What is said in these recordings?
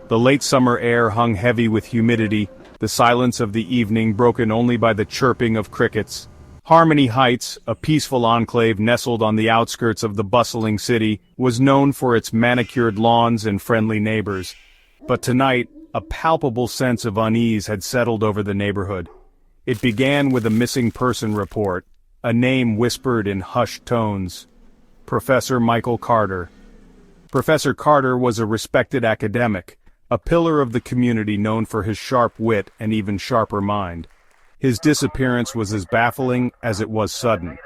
The late summer air hung heavy with humidity, the silence of the evening broken only by the chirping of crickets. Harmony Heights, a peaceful enclave nestled on the outskirts of the bustling city, was known for its manicured lawns and friendly neighbors. But tonight, a palpable sense of unease had settled over the neighborhood. It began with a missing person report, a name whispered in hushed tones. Professor Michael Carter. Professor Carter was a respected academic, a pillar of the community known for his sharp wit and even sharper mind. His disappearance was as baffling as it was sudden.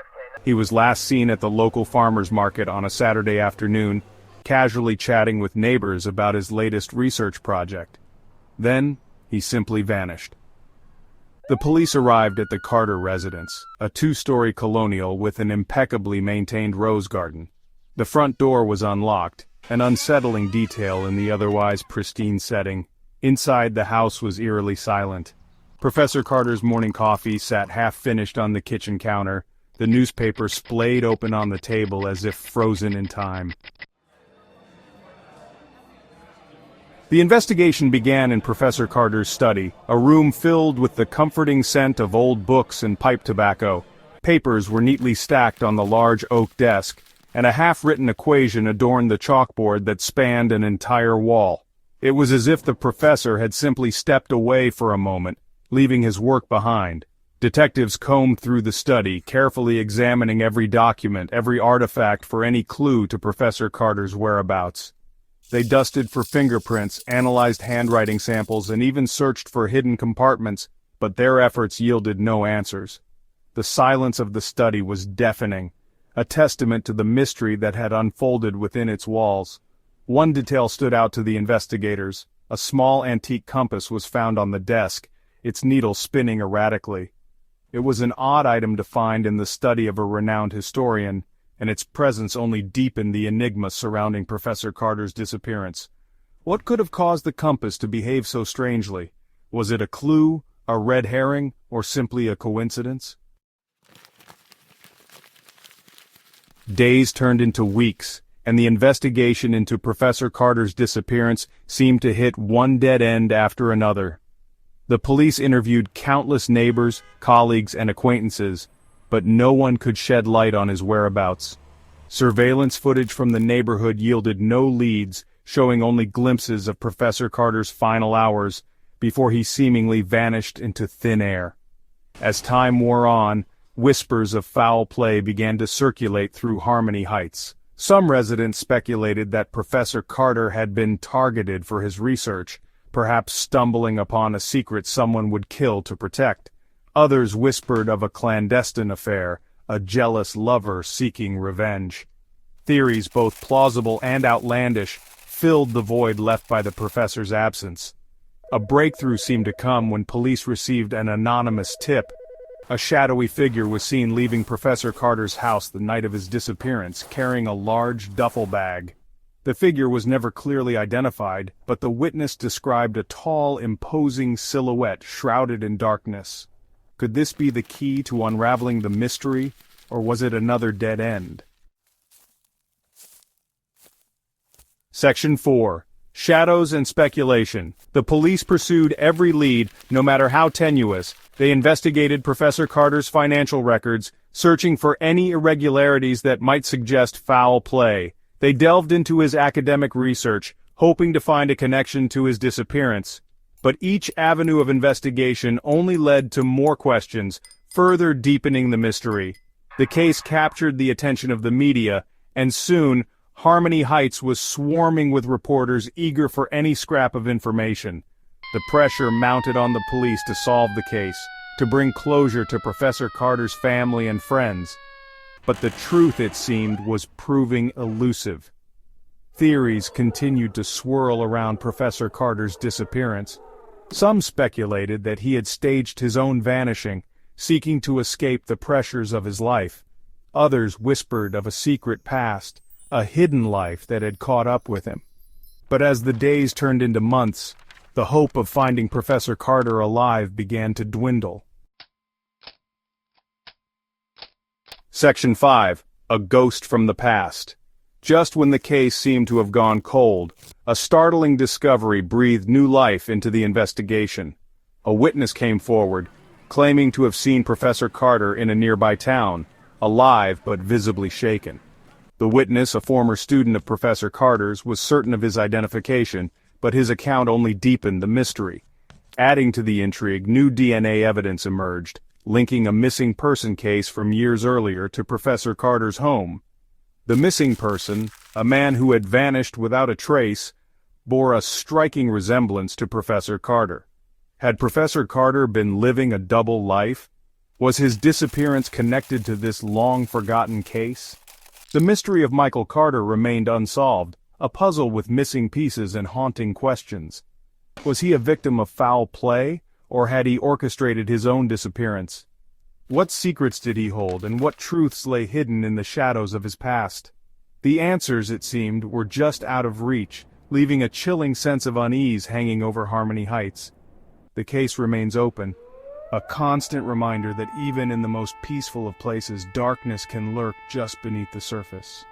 He was last seen at the local farmers market on a Saturday afternoon, casually chatting with neighbors about his latest research project. Then, he simply vanished. The police arrived at the Carter residence, a two-story colonial with an impeccably maintained rose garden. The front door was unlocked, an unsettling detail in the otherwise pristine setting. Inside, the house was eerily silent. Professor Carter's morning coffee sat half-finished on the kitchen counter, the newspaper splayed open on the table as if frozen in time. The investigation began in Professor Carter's study, a room filled with the comforting scent of old books and pipe tobacco. Papers were neatly stacked on the large oak desk, and a half-written equation adorned the chalkboard that spanned an entire wall. It was as if the professor had simply stepped away for a moment, leaving his work behind. Detectives combed through the study, carefully examining every document, every artifact for any clue to Professor Carter's whereabouts. They dusted for fingerprints, analyzed handwriting samples, and even searched for hidden compartments, but their efforts yielded no answers. The silence of the study was deafening, a testament to the mystery that had unfolded within its walls. One detail stood out to the investigators. A small antique compass was found on the desk, its needle spinning erratically. It was an odd item to find in the study of a renowned historian, and its presence only deepened the enigma surrounding Professor Carter's disappearance. What could have caused the compass to behave so strangely? Was it a clue, a red herring, or simply a coincidence? Days turned into weeks, and the investigation into Professor Carter's disappearance seemed to hit one dead end after another. The police interviewed countless neighbors, colleagues, and acquaintances, but no one could shed light on his whereabouts. Surveillance footage from the neighborhood yielded no leads, showing only glimpses of Professor Carter's final hours, before he seemingly vanished into thin air. As time wore on, whispers of foul play began to circulate through Harmony Heights. Some residents speculated that Professor Carter had been targeted for his research, perhaps stumbling upon a secret someone would kill to protect. Others whispered of a clandestine affair, a jealous lover seeking revenge. Theories both plausible and outlandish filled the void left by the professor's absence. A breakthrough seemed to come when police received an anonymous tip. A shadowy figure was seen leaving Professor Carter's house the night of his disappearance, carrying a large duffel bag. The figure was never clearly identified, but the witness described a tall, imposing silhouette shrouded in darkness. Could this be the key to unraveling the mystery, or was it another dead end? Section 4. Shadows and Speculation. The police pursued every lead, no matter how tenuous. They investigated Professor Carter's financial records, searching for any irregularities that might suggest foul play. They delved into his academic research, hoping to find a connection to his disappearance. But each avenue of investigation only led to more questions, further deepening the mystery. The case captured the attention of the media, and soon, Harmony Heights was swarming with reporters eager for any scrap of information. The pressure mounted on the police to solve the case, to bring closure to Professor Carter's family and friends. But the truth, it seemed, was proving elusive. Theories continued to swirl around Professor Carter's disappearance. Some speculated that he had staged his own vanishing, seeking to escape the pressures of his life. Others whispered of a secret past, a hidden life that had caught up with him. But as the days turned into months, the hope of finding Professor Carter alive began to dwindle. Section 5. A Ghost from the Past. Just when the case seemed to have gone cold, a startling discovery breathed new life into the investigation. A witness came forward, claiming to have seen Professor Carter in a nearby town, alive but visibly shaken. The witness, a former student of Professor Carter's, was certain of his identification, but his account only deepened the mystery. Adding to the intrigue, new DNA evidence emerged, linking a missing person case from years earlier to Professor Carter's home. The missing person, a man who had vanished without a trace, bore a striking resemblance to Professor Carter. Had Professor Carter been living a double life? Was his disappearance connected to this long-forgotten case? The mystery of Michael Carter remained unsolved, a puzzle with missing pieces and haunting questions. Was he a victim of foul play, or had he orchestrated his own disappearance? What secrets did he hold, and what truths lay hidden in the shadows of his past? The answers, it seemed, were just out of reach, leaving a chilling sense of unease hanging over Harmony Heights. The case remains open, a constant reminder that even in the most peaceful of places, darkness can lurk just beneath the surface.